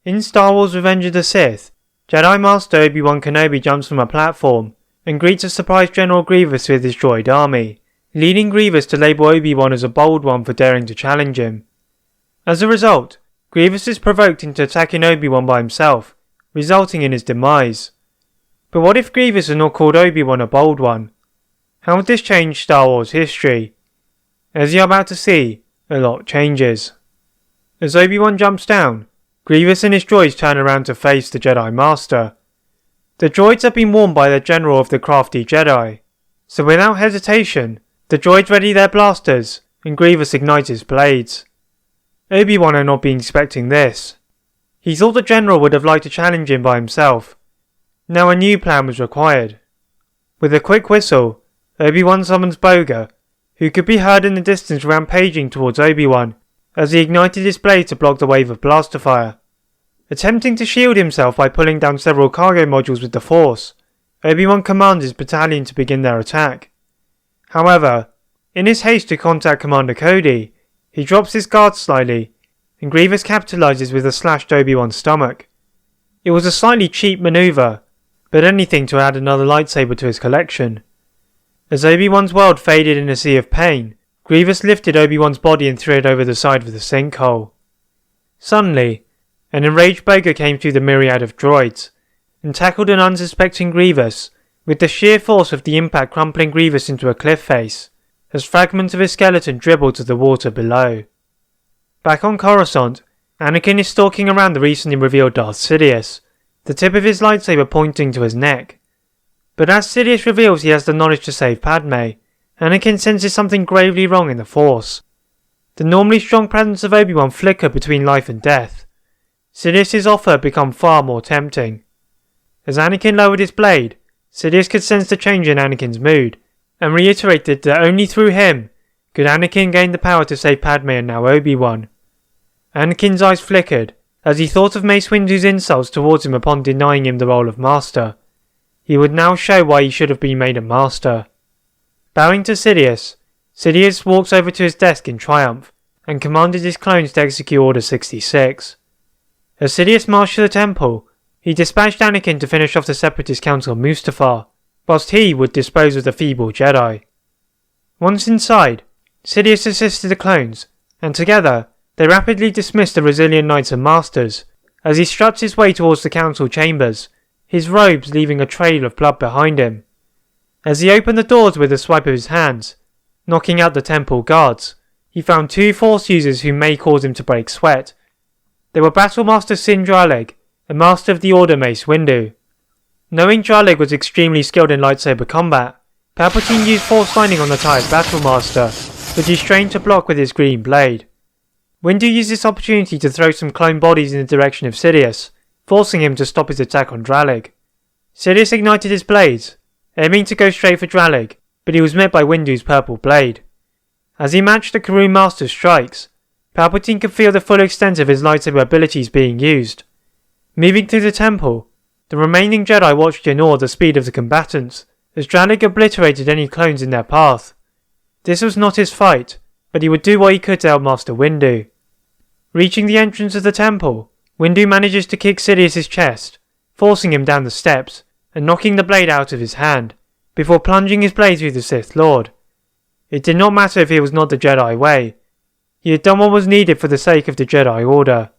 In Star Wars Revenge of the Sith, Jedi Master Obi-Wan Kenobi jumps from a platform and greets a surprised General Grievous with his droid army, leading Grievous to label Obi-Wan as a bold one for daring to challenge him. As a result, Grievous is provoked into attacking Obi-Wan by himself, resulting in his demise. But what if Grievous had not called Obi-Wan a bold one? How would this change Star Wars history? As you're about to see, a lot changes. As Obi-Wan jumps down, Grievous and his droids turn around to face the Jedi Master. The droids have been warned by the General of the crafty Jedi, so without hesitation, the droids ready their blasters and Grievous ignites his blades. Obi-Wan had not been expecting this. He thought the General would have liked to challenge him by himself. Now a new plan was required. With a quick whistle, Obi-Wan summons Boga, who could be heard in the distance rampaging towards Obi-Wan as he ignited his blade to block the wave of blaster fire. Attempting to shield himself by pulling down several cargo modules with the Force, Obi-Wan commands his battalion to begin their attack. However, in his haste to contact Commander Cody, he drops his guard slightly, and Grievous capitalizes with a slash to Obi-Wan's stomach. It was a slightly cheap maneuver, but anything to add another lightsaber to his collection. As Obi-Wan's world faded in a sea of pain, Grievous lifted Obi-Wan's body and threw it over the side of the sinkhole. Suddenly, an enraged Boga came through the myriad of droids, and tackled an unsuspecting Grievous, with the sheer force of the impact crumpling Grievous into a cliff face, as fragments of his skeleton dribbled to the water below. Back on Coruscant, Anakin is stalking around the recently revealed Darth Sidious, the tip of his lightsaber pointing to his neck. But as Sidious reveals he has the knowledge to save Padme, Anakin senses something gravely wrong in the Force. The normally strong presence of Obi-Wan flickered between life and death. Sidious's offer had become far more tempting. As Anakin lowered his blade, Sidious could sense the change in Anakin's mood, and reiterated that only through him could Anakin gain the power to save Padme and now Obi-Wan. Anakin's eyes flickered as he thought of Mace Windu's insults towards him upon denying him the role of Master. He would now show why he should have been made a Master. Bowing to Sidious, Sidious walks over to his desk in triumph and commanded his clones to execute Order 66. As Sidious marched to the temple, he dispatched Anakin to finish off the Separatist Council of Mustafar, whilst he would dispose of the feeble Jedi. Once inside, Sidious assisted the clones, and together they rapidly dismissed the resilient Knights and Masters, as he struts his way towards the council chambers, his robes leaving a trail of blood behind him. As he opened the doors with a swipe of his hands, knocking out the temple guards, he found two Force users who may cause him to break sweat. They were Battlemaster Sin Draleg and Master of the Order Mace Windu. Knowing Draleg was extremely skilled in lightsaber combat, Palpatine used Force Lightning on the tired Battlemaster, which he strained to block with his green blade. Windu used this opportunity to throw some clone bodies in the direction of Sidious, forcing him to stop his attack on Draleg. Sidious ignited his blades, aiming to go straight for Draleg, but he was met by Windu's purple blade. As he matched the Karun Master's strikes, Palpatine could feel the full extent of his lightsaber abilities being used. Moving through the temple, the remaining Jedi watched in awe the speed of the combatants, as Draleg obliterated any clones in their path. This was not his fight, but he would do what he could to help Master Windu. Reaching the entrance of the temple, Windu manages to kick Sidious's chest, forcing him down the steps, and knocking the blade out of his hand, before plunging his blade through the Sith Lord. It did not matter if it was not the Jedi way. He had done what was needed for the sake of the Jedi Order.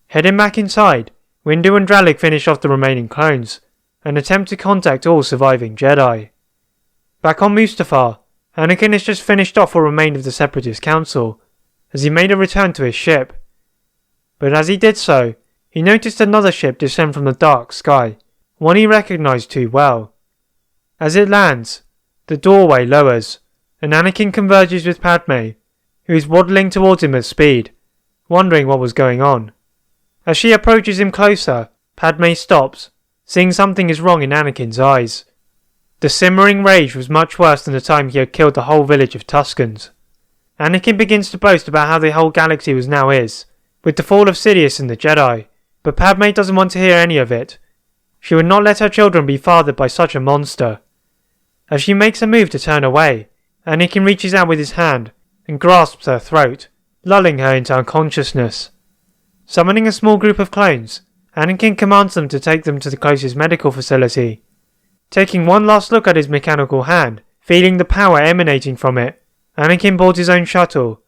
Heading back inside, Windu and Draleg finish off the remaining clones, and attempt to contact all surviving Jedi. Back on Mustafar, Anakin has just finished off what remained of the Separatist Council, as he made a return to his ship. But as he did so, he noticed another ship descend from the dark sky, one he recognized too well. As it lands, the doorway lowers, and Anakin converges with Padme, who is waddling towards him at speed, wondering what was going on. As she approaches him closer, Padme stops, seeing something is wrong in Anakin's eyes. The simmering rage was much worse than the time he had killed the whole village of Tuscans. Anakin begins to boast about how the whole galaxy was now his, with the fall of Sidious and the Jedi, but Padme doesn't want to hear any of it. She would not let her children be fathered by such a monster. As she makes a move to turn away, Anakin reaches out with his hand and grasps her throat, lulling her into unconsciousness. Summoning a small group of clones, Anakin commands them to take them to the closest medical facility. Taking one last look at his mechanical hand, feeling the power emanating from it, Anakin boards his own shuttle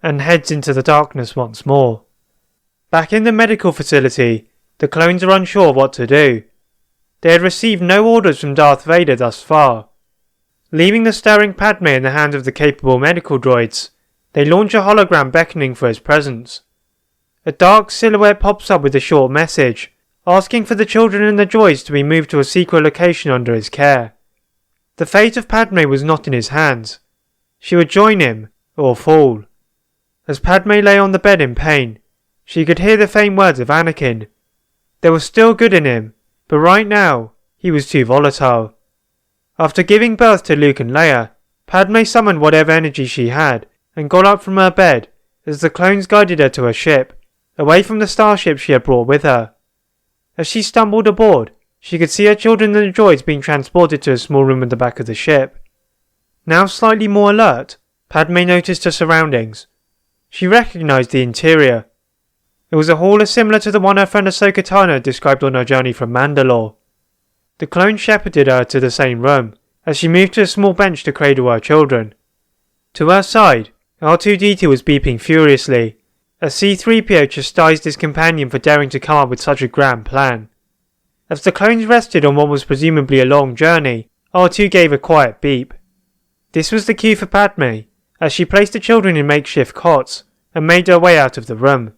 and heads into the darkness once more. Back in the medical facility, the clones are unsure of what to do. They had received no orders from Darth Vader thus far. Leaving the staring Padme in the hands of the capable medical droids, they launch a hologram beckoning for his presence. A dark silhouette pops up with a short message, asking for the children and the droids to be moved to a secret location under his care. The fate of Padme was not in his hands. She would join him, or fall. As Padme lay on the bed in pain, she could hear the faint words of Anakin. There was still good in him, but right now, he was too volatile. After giving birth to Luke and Leia, Padme summoned whatever energy she had, and got up from her bed as the clones guided her to her ship, away from the starship she had brought with her. As she stumbled aboard, she could see her children and the droids being transported to a small room at the back of the ship. Now slightly more alert, Padme noticed her surroundings. She recognized the interior. It was a hall similar to the one her friend Ahsoka Tano had described on her journey from Mandalore. The clone shepherded her to the same room, as she moved to a small bench to cradle her children. To her side, R2-D2 was beeping furiously, as C-3PO chastised his companion for daring to come up with such a grand plan. As the clones rested on what was presumably a long journey, R2 gave a quiet beep. This was the cue for Padme, as she placed the children in makeshift cots, and made her way out of the room.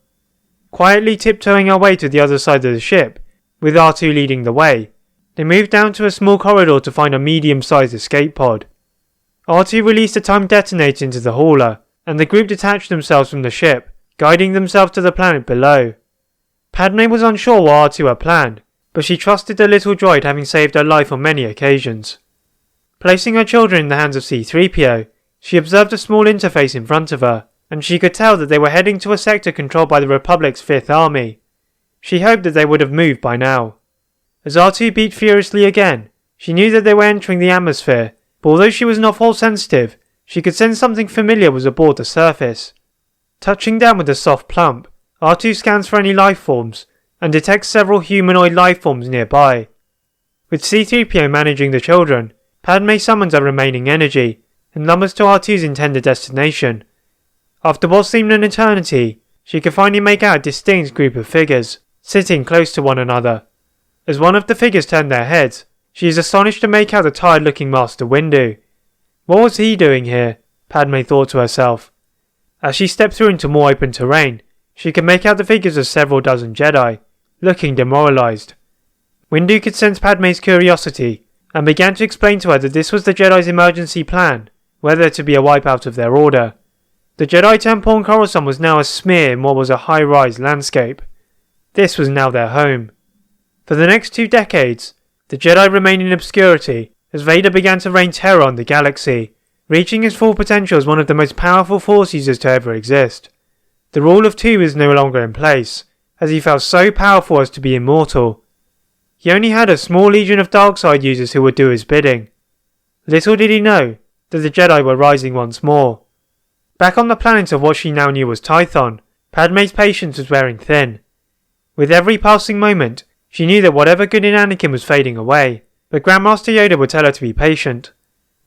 Quietly tiptoeing her way to the other side of the ship, with R2 leading the way, they moved down to a small corridor to find a medium-sized escape pod. R2 released a timed detonator into the hauler, and the group detached themselves from the ship, guiding themselves to the planet below. Padme was unsure what R2 had planned, but she trusted the little droid, having saved her life on many occasions. Placing her children in the hands of C-3PO, she observed a small interface in front of her, and she could tell that they were heading to a sector controlled by the Republic's 5th Army. She hoped that they would have moved by now. As R2 beat furiously again, she knew that they were entering the atmosphere, but although she was not force sensitive, she could sense something familiar was aboard the surface. Touching down with a soft plump, R2 scans for any life forms, and detects several humanoid life forms nearby. With C-3PO managing the children, Padme summons her remaining energy, and numbers to R2's intended destination. After what seemed an eternity, she could finally make out a distinct group of figures, sitting close to one another. As one of the figures turned their heads, she is astonished to make out the tired-looking Master Windu. What was he doing here? Padme thought to herself. As she stepped through into more open terrain, she could make out the figures of several dozen Jedi, looking demoralized. Windu could sense Padme's curiosity, and began to explain to her that this was the Jedi's emergency plan, whether to be a wipeout of their order. The Jedi Temple on Coruscant was now a smear in what was a high-rise landscape. This was now their home. For the next 2 decades, the Jedi remained in obscurity as Vader began to rain terror on the galaxy, reaching his full potential as one of the most powerful Force users to ever exist. The rule of 2 is no longer in place, as he felt so powerful as to be immortal. He only had a small legion of dark-side users who would do his bidding. Little did he know that the Jedi were rising once more. Back on the planet of what she now knew was Tython, Padme's patience was wearing thin. With every passing moment, she knew that whatever good in Anakin was fading away, but Grandmaster Yoda would tell her to be patient.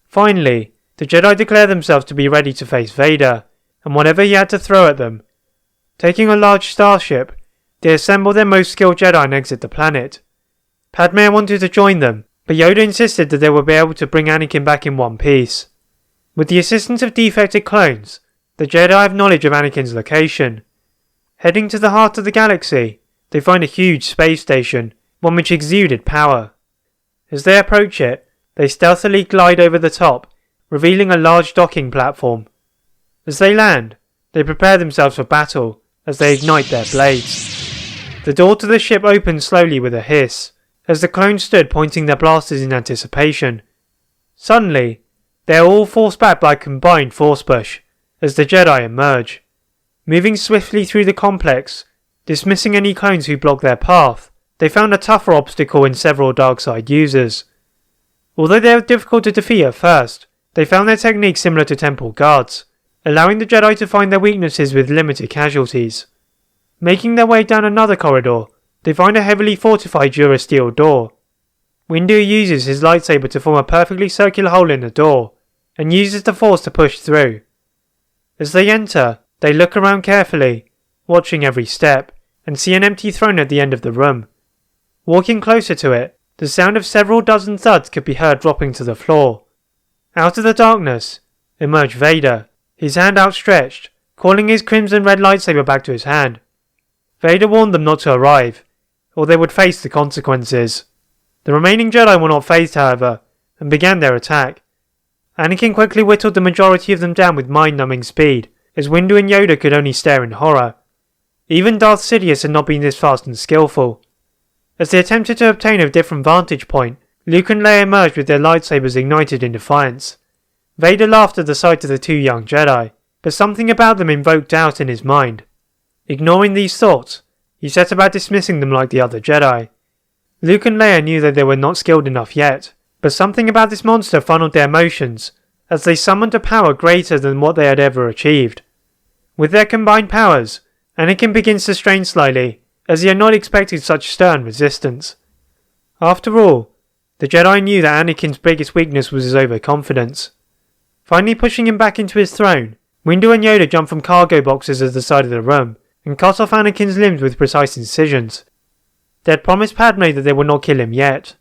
Finally, the Jedi declared themselves to be ready to face Vader, and whatever he had to throw at them. Taking a large starship, they assembled their most skilled Jedi and exit the planet. Padme wanted to join them, but Yoda insisted that they would be able to bring Anakin back in one piece. With the assistance of defected clones, the Jedi have knowledge of Anakin's location. Heading to the heart of the galaxy, they find a huge space station, one which exuded power. As they approach it, they stealthily glide over the top, revealing a large docking platform. As they land, they prepare themselves for battle as they ignite their blades. The door to the ship opened slowly with a hiss, as the clones stood pointing their blasters in anticipation. Suddenly, they are all forced back by a combined force push, as the Jedi emerge. Moving swiftly through the complex, dismissing any clones who blocked their path, they found a tougher obstacle in several dark-side users. Although they were difficult to defeat at first, they found their technique similar to temple guards, allowing the Jedi to find their weaknesses with limited casualties. Making their way down another corridor, they find a heavily fortified durasteel door. Windu uses his lightsaber to form a perfectly circular hole in the door, and uses the force to push through. As they enter, they look around carefully, watching every step, and see an empty throne at the end of the room. Walking closer to it, the sound of several dozen thuds could be heard dropping to the floor. Out of the darkness emerged Vader, his hand outstretched, calling his crimson red lightsaber back to his hand. Vader warned them not to arrive, or they would face the consequences. The remaining Jedi were not fazed, however, and began their attack. Anakin quickly whittled the majority of them down with mind-numbing speed, as Windu and Yoda could only stare in horror. Even Darth Sidious had not been this fast and skillful. As they attempted to obtain a different vantage point, Luke and Leia emerged with their lightsabers ignited in defiance. Vader laughed at the sight of the two young Jedi, but something about them invoked doubt in his mind. Ignoring these thoughts, he set about dismissing them like the other Jedi. Luke and Leia knew that they were not skilled enough yet, but something about this monster funneled their emotions, as they summoned a power greater than what they had ever achieved. With their combined powers, Anakin begins to strain slightly, as he had not expected such stern resistance. After all, the Jedi knew that Anakin's biggest weakness was his overconfidence. Finally pushing him back into his throne, Windu and Yoda jumped from cargo boxes at the side of the room, and cut off Anakin's limbs with precise incisions. They had promised Padme that they would not kill him yet.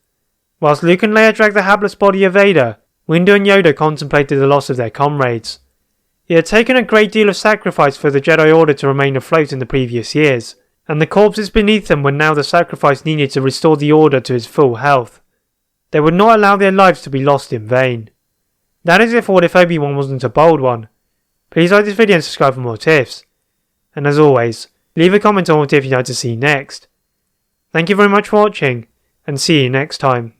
Whilst Luke and Leia dragged the hapless body of Vader, Windu and Yoda contemplated the loss of their comrades. It had taken a great deal of sacrifice for the Jedi Order to remain afloat in the previous years, and the corpses beneath them were now the sacrifice needed to restore the Order to its full health. They would not allow their lives to be lost in vain. That is it for What If Obi-Wan Wasn't a Bold One. Please like this video and subscribe for more tips. And as always, leave a comment on what if you'd like to see next. Thank you very much for watching, and see you next time.